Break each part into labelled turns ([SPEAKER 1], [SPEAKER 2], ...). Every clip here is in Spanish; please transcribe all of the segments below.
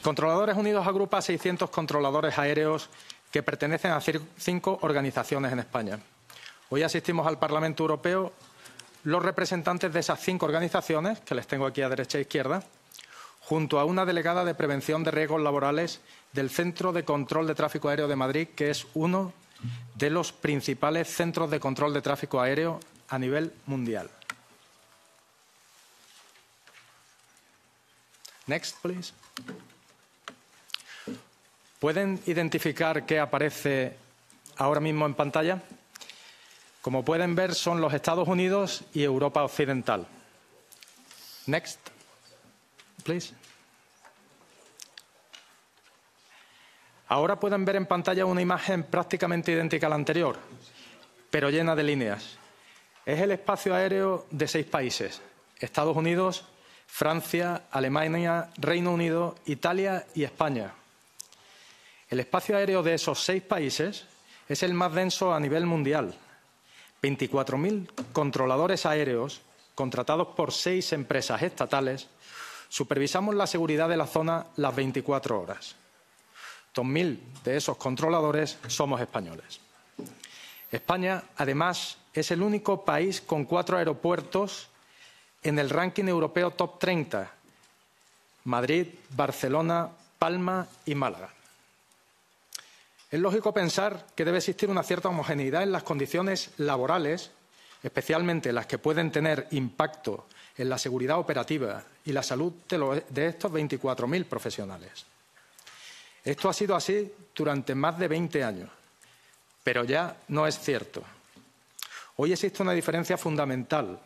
[SPEAKER 1] Controladores Unidos agrupa a 600 controladores aéreos que pertenecen a 5 organizaciones en España. Hoy asistimos al Parlamento Europeo los representantes de esas 5 organizaciones, que les tengo aquí a derecha e izquierda, junto a una delegada de prevención de riesgos laborales del Centro de Control de Tráfico Aéreo de Madrid, que es uno de los principales centros de control de tráfico aéreo a nivel mundial. Next, please. ¿Pueden identificar qué aparece ahora mismo en pantalla? Como pueden ver, son los Estados Unidos y Europa Occidental. Next, please. Ahora pueden ver en pantalla una imagen prácticamente idéntica a la anterior, pero llena de líneas. Es el espacio aéreo de 6 países: Estados Unidos, Francia, Alemania, Reino Unido, Italia y España. El espacio aéreo de esos 6 países es el más denso a nivel mundial. 24.000 controladores aéreos, contratados por 6 empresas estatales, supervisamos la seguridad de la zona las 24 horas. 2.000 de esos controladores somos españoles. España, además, es el único país con 4 aeropuertos en el ranking europeo Top 30: Madrid, Barcelona, Palma y Málaga. Es lógico pensar que debe existir una cierta homogeneidad en las condiciones laborales, especialmente las que pueden tener impacto en la seguridad operativa y la salud de estos 24.000 profesionales. Esto ha sido así durante más de 20 años, pero ya no es cierto. Hoy existe una diferencia fundamental.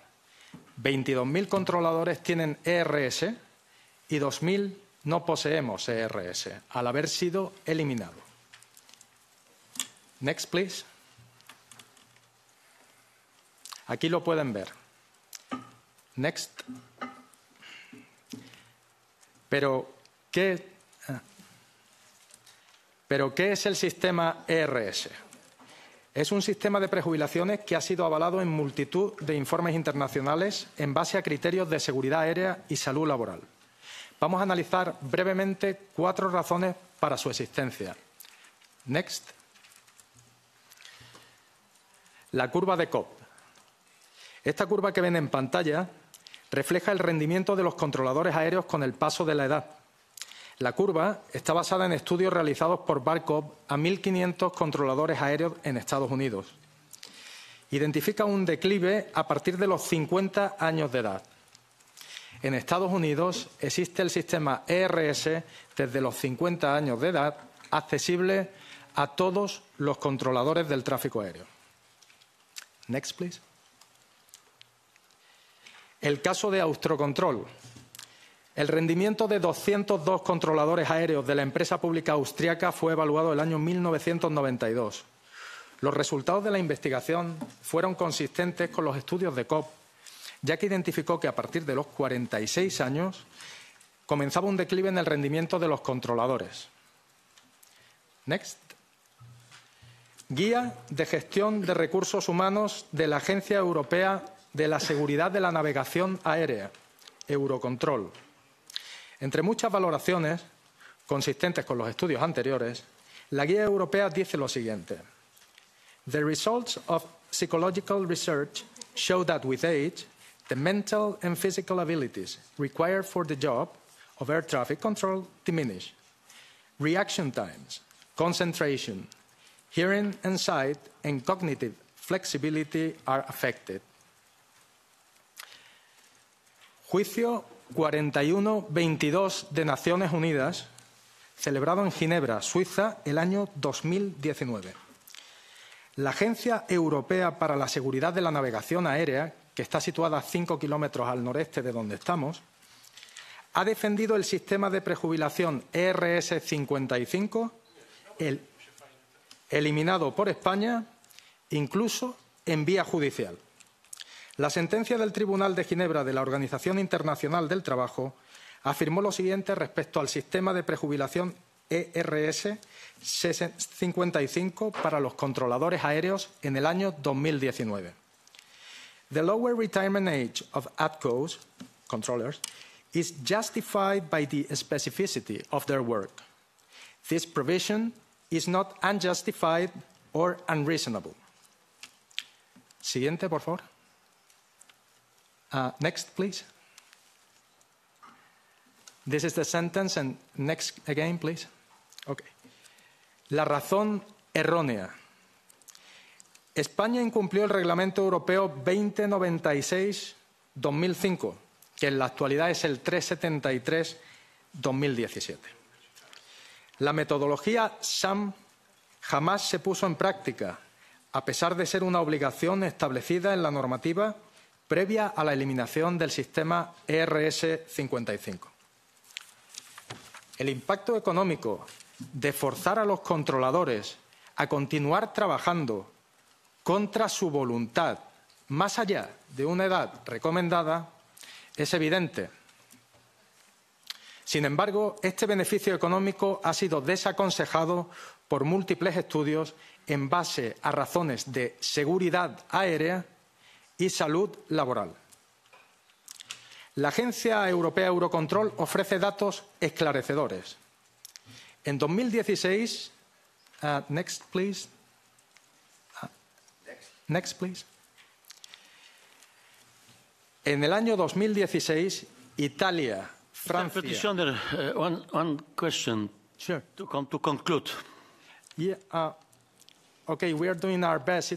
[SPEAKER 1] 22.000 controladores tienen ERS y 2.000 no poseemos ERS, al haber sido eliminado. Next, please. Aquí lo pueden ver. Next. Pero ¿qué es el sistema ERS? Es un sistema de prejubilaciones que ha sido avalado en multitud de informes internacionales en base a criterios de seguridad aérea y salud laboral. Vamos a analizar brevemente 4 razones para su existencia. Next. La curva de Cobb. Esta curva que ven en pantalla refleja el rendimiento de los controladores aéreos con el paso de la edad. La curva está basada en estudios realizados por Bar Cobb a 1.500 controladores aéreos en Estados Unidos. Identifica un declive a partir de los 50 años de edad. En Estados Unidos existe el sistema ERS desde los 50 años de edad, accesible a todos los controladores del tráfico aéreo. Next, please. El caso de Austrocontrol. El rendimiento de 202 controladores aéreos de la empresa pública austriaca fue evaluado el año 1992. Los resultados de la investigación fueron consistentes con los estudios de Cobb, ya que identificó que a partir de los 46 años comenzaba un declive en el rendimiento de los controladores. Next. Guía de gestión de recursos humanos de la Agencia Europea de la Seguridad de la Navegación Aérea, Eurocontrol. Entre muchas valoraciones, consistentes con los estudios anteriores, la guía europea dice lo siguiente: The results of psychological research show that with age, the mental and physical abilities required for the job of air traffic control diminish. Reaction times, concentration, hearing and sight, and cognitive flexibility are affected. Juicio 41-22 de Naciones Unidas, celebrado en Ginebra, Suiza, el año 2019. La Agencia Europea para la Seguridad de la Navegación Aérea, que está situada a 5 kilómetros al noreste de donde estamos, ha defendido el sistema de prejubilación ERS 55, eliminado por España, incluso en vía judicial. La sentencia del Tribunal de Ginebra de la Organización Internacional del Trabajo afirmó lo siguiente respecto al sistema de prejubilación ERS 55 para los controladores aéreos en el año 2019. The lower retirement age of ATCOs, controllers, is justified by the specificity of their work. This provision is not unjustified or unreasonable. Siguiente, por favor. Next, please. This is the sentence, and next again, please. Okay. La razón errónea. España incumplió el Reglamento Europeo 2096-2005, que en la actualidad es el 373-2017. La metodología SAM jamás se puso en práctica, a pesar de ser una obligación establecida en la normativa previa a la eliminación del sistema ERS 55. El impacto económico de forzar a los controladores a continuar trabajando contra su voluntad, más allá de una edad recomendada, es evidente. Sin embargo, este beneficio económico ha sido desaconsejado por múltiples estudios en base a razones de seguridad aérea y salud laboral. La Agencia Europea Eurocontrol ofrece datos esclarecedores. En 2016, next please. Next please. En el año 2016, Italia, Francia.
[SPEAKER 2] Petitioner, one question.
[SPEAKER 1] Sure.
[SPEAKER 2] To conclude.
[SPEAKER 1] Yeah. Okay, we are doing our best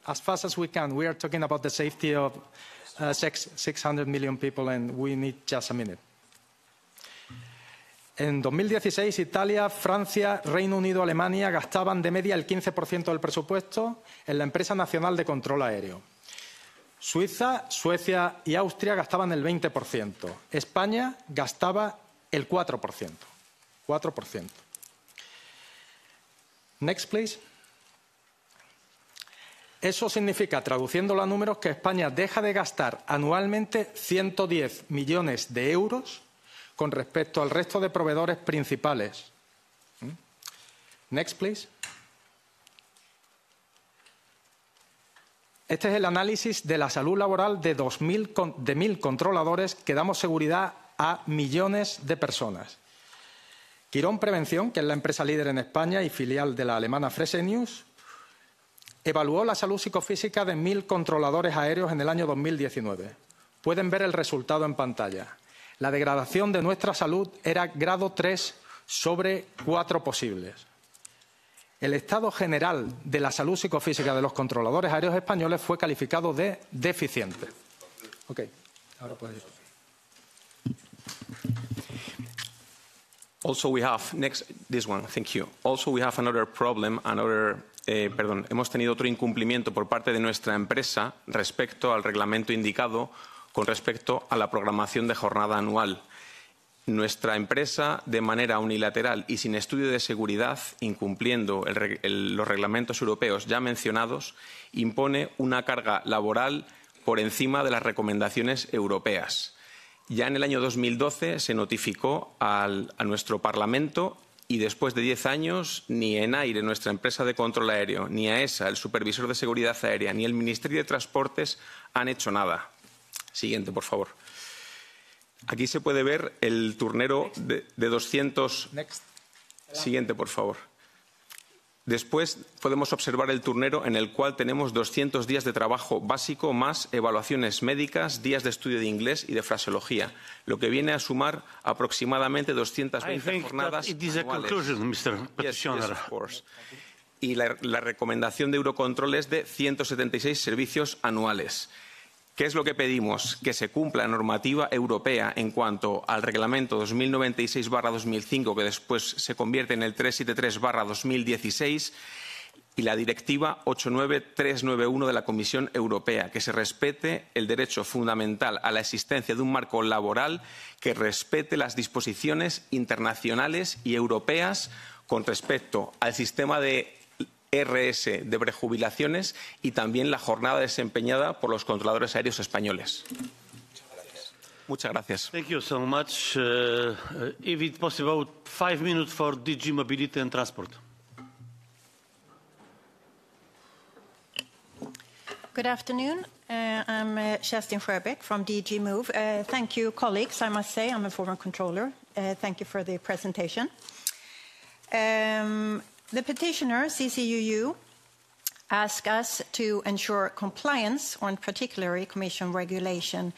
[SPEAKER 1] as fast as we can. We are talking about the safety of 600 million people, and we need just a minute. En 2016, Italia, Francia, Reino Unido, Alemania gastaban de media el 15% del presupuesto en la Empresa Nacional de Control Aéreo. Suiza, Suecia y Austria gastaban el 20%. España gastaba el 4%. 4%. Next, please. Eso significa, traduciéndolo a números, que España deja de gastar anualmente 110 millones de euros con respecto al resto de proveedores principales. Next, please. Este es el análisis de la salud laboral de 1.000 controladores que damos seguridad a millones de personas. Quirón Prevención, que es la empresa líder en España y filial de la alemana Fresenius, evaluó la salud psicofísica de 1.000 controladores aéreos en el año 2019. Pueden ver el resultado en pantalla. La degradación de nuestra salud era grado 3 sobre 4 posibles. El estado general de la salud psicofísica de los controladores aéreos españoles fue calificado de deficiente. Ok, ahora puedes ir.
[SPEAKER 3] Also we have, this one, thank you. Also we have another problem, hemos tenido otro incumplimiento por parte de nuestra empresa respecto al reglamento indicado con respecto a la programación de jornada anual. Nuestra empresa, de manera unilateral y sin estudio de seguridad, incumpliendo los reglamentos europeos ya mencionados, impone una carga laboral por encima de las recomendaciones europeas. Ya en el año 2012 se notificó a nuestro Parlamento y después de 10 años ni ENAIRE, nuestra empresa de control aéreo, ni AESA, el supervisor de seguridad aérea, ni el Ministerio de Transportes han hecho nada. Siguiente, por favor. Aquí se puede ver el turnero de 200...
[SPEAKER 1] Next.
[SPEAKER 3] Siguiente, por favor. Después podemos observar el turnero en el cual tenemos 200 días de trabajo básico más evaluaciones médicas, días de estudio de inglés y de fraseología, lo que viene a sumar aproximadamente 220 jornadas anuales. Yes, of course. Y la recomendación de Eurocontrol es de 176 servicios anuales. ¿Qué es lo que pedimos? Que se cumpla la normativa europea en cuanto al reglamento 2096/2005, que después se convierte en el 373/2016, y la directiva 89391 de la Comisión Europea, que se respete el derecho fundamental a la existencia de un marco laboral que respete las disposiciones internacionales y europeas con respecto al sistema de RS de prejubilaciones y también la jornada desempeñada por los controladores aéreos españoles. Muchas gracias.
[SPEAKER 2] Thank you so much. If it's possible, 5 minutes for DG Mobility and Transport.
[SPEAKER 4] Good afternoon. I'm Kerstin Sjöbeck from DG Move. Thank you, colleagues. I must say, I'm a former controller. Thank you for the presentation. The petitioner, CCUU, asked us to ensure compliance on particularly Commission Regulation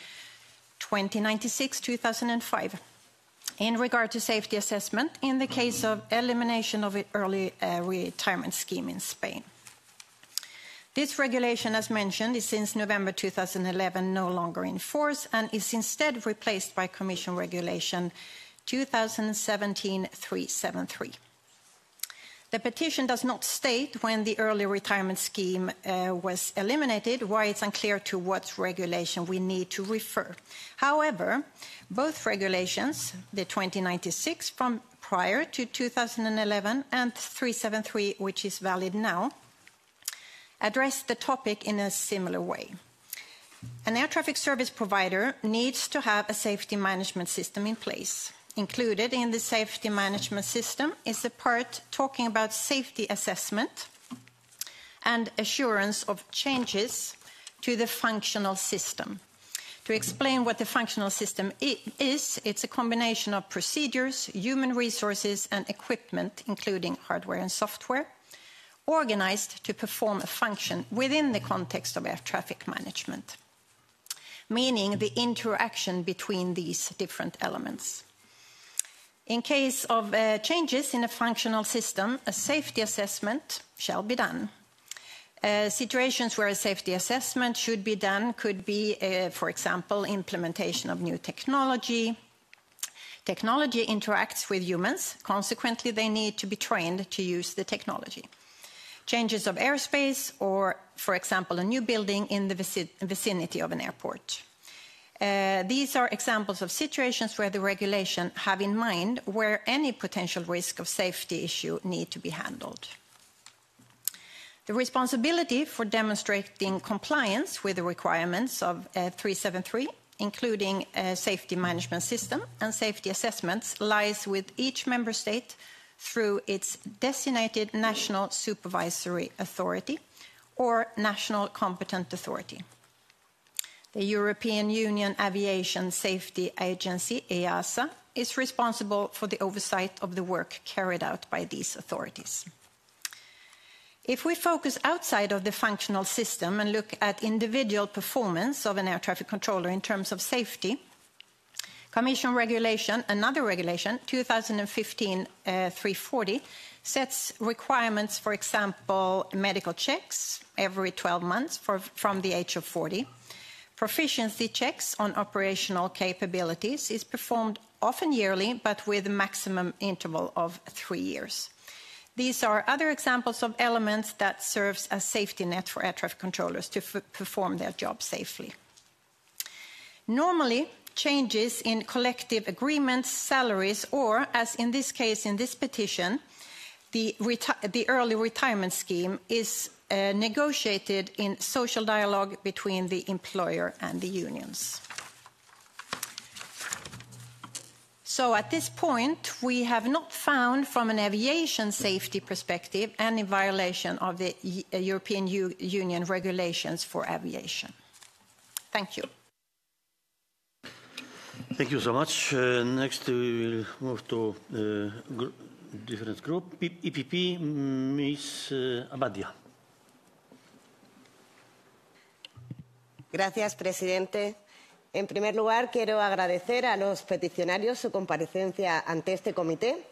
[SPEAKER 4] 2096/2005 in regard to safety assessment in the case of elimination of an early retirement scheme in Spain. This regulation, as mentioned, is since November 2011 no longer in force and is instead replaced by Commission Regulation 2017/373. The petition does not state when the early retirement scheme was eliminated, why it's unclear to what regulation we need to refer. However, both regulations, the 2096 from prior to 2011 and 373, which is valid now, address the topic in a similar way. An air traffic service provider needs to have a safety management system in place. Included in the safety management system is a part talking about safety assessment and assurance of changes to the functional system. To explain what the functional system is, it's a combination of procedures, human resources, and equipment, including hardware and software, organized to perform a function within the context of air traffic management, meaning the interaction between these different elements. In case of changes in a functional system, a safety assessment shall be done. Situations where a safety assessment should be done could be, for example, implementation of new technology. Technology interacts with humans, consequently they need to be trained to use the technology. Changes of airspace or, for example, a new building in the vicinity of an airport. These are examples of situations where the regulation have in mind where any potential risk of safety issue need to be handled. The responsibility for demonstrating compliance with the requirements of 373, including a safety management system and safety assessments, lies with each member state through its designated national supervisory authority or national competent authority. The European Union Aviation Safety Agency, EASA, is responsible for the oversight of the work carried out by these authorities. If we focus outside of the functional system and look at individual performance of an air traffic controller in terms of safety, Commission Regulation, another regulation, 2015-340, sets requirements, for example, medical checks every 12 months from the age of 40. Proficiency checks on operational capabilities is performed often yearly, but with a maximum interval of 3 years. These are other examples of elements that serves as safety net for air traffic controllers to perform their job safely. Normally, changes in collective agreements, salaries, or, as in this case, in this petition, the early retirement scheme is negotiated in social dialogue between the employer and the unions. So at this point, we have not found, from an aviation safety perspective, any violation of the European Union regulations for aviation. Thank you.
[SPEAKER 2] Thank you so much. Next, we will move to different group. EPP, Ms. Abadia.
[SPEAKER 5] Gracias, presidente. En primer lugar, quiero agradecer a los peticionarios su comparecencia ante este comité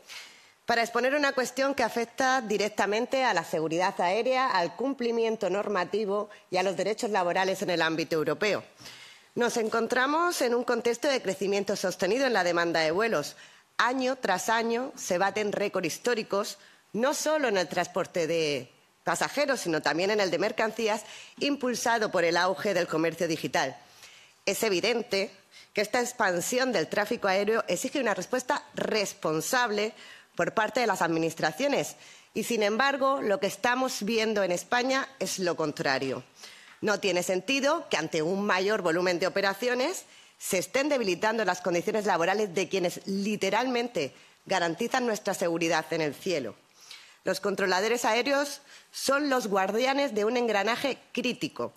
[SPEAKER 5] para exponer una cuestión que afecta directamente a la seguridad aérea, al cumplimiento normativo y a los derechos laborales en el ámbito europeo. Nos encontramos en un contexto de crecimiento sostenido en la demanda de vuelos. Año tras año se baten récords históricos, no solo en el transporte de pasajeros, sino también en el de mercancías, impulsado por el auge del comercio digital. Es evidente que esta expansión del tráfico aéreo exige una respuesta responsable por parte de las administraciones y, sin embargo, lo que estamos viendo en España es lo contrario. No tiene sentido que, ante un mayor volumen de operaciones, se estén debilitando las condiciones laborales de quienes literalmente garantizan nuestra seguridad en el cielo. Los controladores aéreos son los guardianes de un engranaje crítico.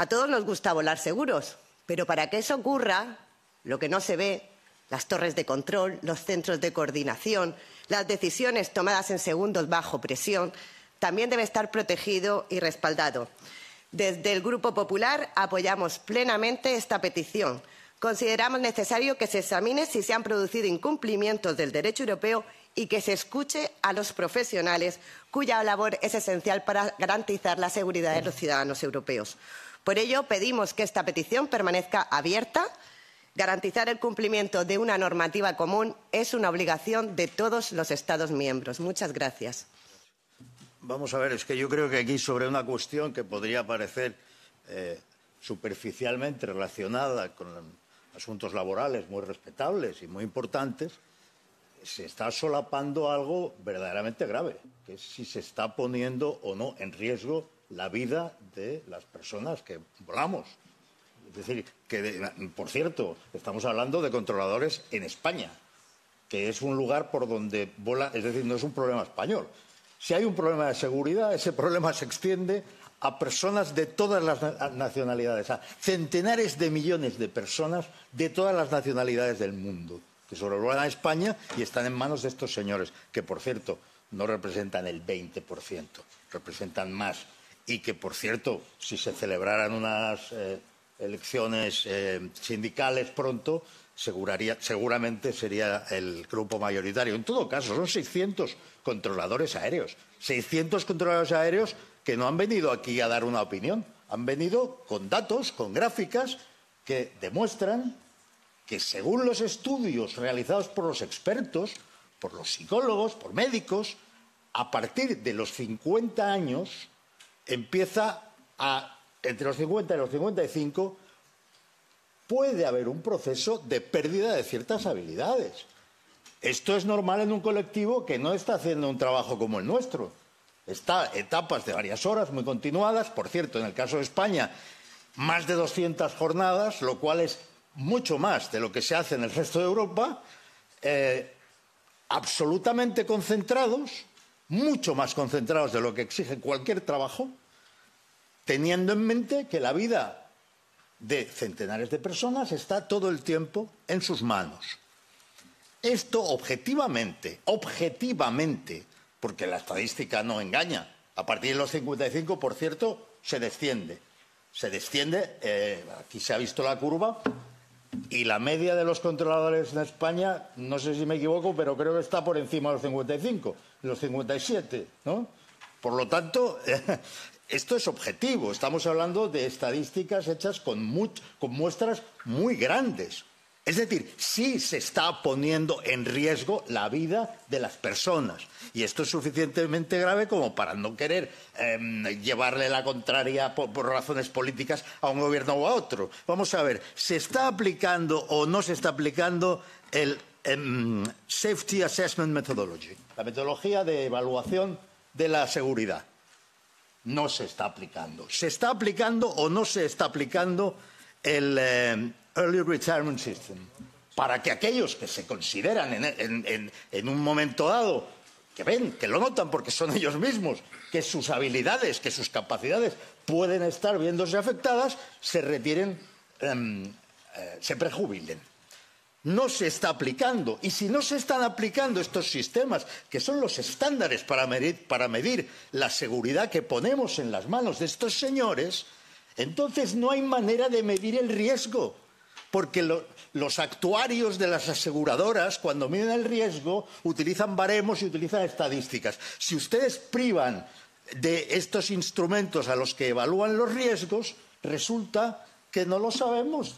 [SPEAKER 5] A todos nos gusta volar seguros, pero para que eso ocurra, lo que no se ve, las torres de control, los centros de coordinación, las decisiones tomadas en segundos bajo presión, también debe estar protegido y respaldado. Desde el Grupo Popular apoyamos plenamente esta petición. Consideramos necesario que se examine si se han producido incumplimientos del derecho europeo y que se escuche a los profesionales cuya labor es esencial para garantizar la seguridad de los ciudadanos europeos. Por ello, pedimos que esta petición permanezca abierta. Garantizar el cumplimiento de una normativa común es una obligación de todos los Estados miembros. Muchas gracias.
[SPEAKER 6] Vamos a ver, es que yo creo que aquí sobre una cuestión que podría parecer superficialmente relacionada con asuntos laborales muy respetables y muy importantes, se está solapando algo verdaderamente grave, que es si se está poniendo o no en riesgo la vida de las personas que volamos. Es decir, que, por cierto, estamos hablando de controladores en España, que es un lugar por donde vuela, es decir, no es un problema español. Si hay un problema de seguridad, ese problema se extiende a personas de todas las nacionalidades, a centenares de millones de personas de todas las nacionalidades del mundo, que sobrevuelan a España y están en manos de estos señores, que, por cierto, no representan el 20%, representan más. Y que, por cierto, si se celebraran unas elecciones sindicales pronto, seguramente sería el grupo mayoritario. En todo caso, son 600 controladores aéreos. 600 controladores aéreos que no han venido aquí a dar una opinión. Han venido con datos, con gráficas que demuestran que, según los estudios realizados por los expertos, por los psicólogos, por médicos, a partir de los 50 años empieza entre los 50 y los 55 puede haber un proceso de pérdida de ciertas habilidades. Esto es normal en un colectivo que no está haciendo un trabajo como el nuestro. Está etapas de varias horas muy continuadas. Por cierto, en el caso de España, más de 200 jornadas, lo cual es mucho más de lo que se hace en el resto de Europa, absolutamente concentrados, mucho más concentrados de lo que exige cualquier trabajo, teniendo en mente que la vida de centenares de personas está todo el tiempo en sus manos. Esto objetivamente, porque la estadística no engaña, a partir de los 55, por cierto, se desciende. Aquí se ha visto la curva, y la media de los controladores en España, no sé si me equivoco, pero creo que está por encima de los 55, de los 57, ¿no? Por lo tanto, esto es objetivo. Estamos hablando de estadísticas hechas con muestras muy grandes. Es decir, sí se está poniendo en riesgo la vida de las personas. Y esto es suficientemente grave como para no querer llevarle la contraria por razones políticas a un gobierno u a otro. Vamos a ver, ¿se está aplicando o no se está aplicando el Safety Assessment Methodology? La metodología de evaluación de la seguridad. No se está aplicando. ¿Se está aplicando o no se está aplicando el Early Retirement System? Para que aquellos que se consideran en un momento dado, que ven, que lo notan porque son ellos mismos, que sus habilidades, que sus capacidades pueden estar viéndose afectadas, se retiren, se prejubilen. No se está aplicando. Y si no se están aplicando estos sistemas, que son los estándares para medir la seguridad que ponemos en las manos de estos señores, entonces no hay manera de medir el riesgo. Porque los actuarios de las aseguradoras, cuando miden el riesgo, utilizan baremos y utilizan estadísticas. Si ustedes privan de estos instrumentos a los que evalúan los riesgos, resulta que no lo sabemos.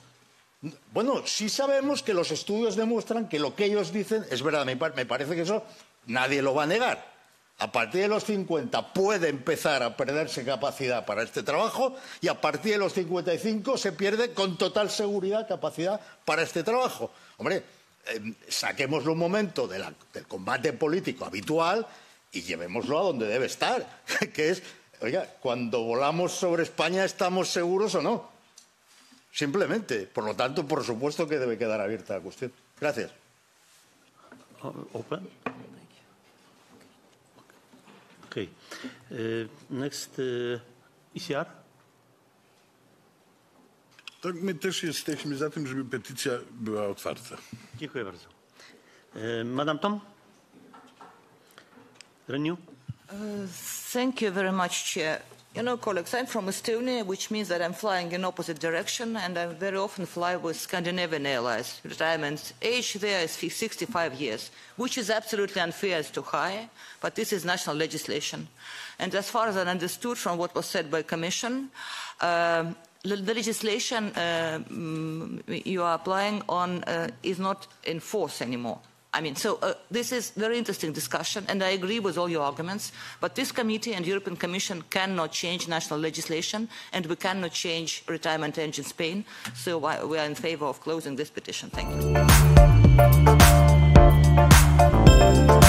[SPEAKER 6] Bueno, sí sabemos que los estudios demuestran que lo que ellos dicen es verdad. Me parece que eso nadie lo va a negar. A partir de los 50 puede empezar a perderse capacidad para este trabajo y a partir de los 55 se pierde con total seguridad capacidad para este trabajo. Hombre, saquémoslo un momento del combate político habitual y llevémoslo a donde debe estar, que es, oiga, cuando volamos sobre España, ¿estamos seguros o no? Simplemente. Por lo tanto, por supuesto que debe quedar abierta la cuestión. Gracias.
[SPEAKER 2] Open. Okay. Next, ECR.
[SPEAKER 7] Tak, my też jesteśmy za tym, żeby petycja była otwarta.
[SPEAKER 2] Dziękuję bardzo. Madam Tom? Renew?
[SPEAKER 8] Thank you very much, Chair. You know, colleagues, I'm from Estonia, which means that I'm flying in opposite direction, and I very often fly with Scandinavian Airlines. Retirement age there is 65 years, which is absolutely unfair, it's too high, but this is national legislation. And as far as I understood from what was said by Commission, the legislation you are applying on is not in force anymore. I mean, so this is very interesting discussion, and I agree with all your arguments, but this committee and European Commission cannot change national legislation, and we cannot change retirement age in Spain, so we are in favor of closing this petition. Thank you.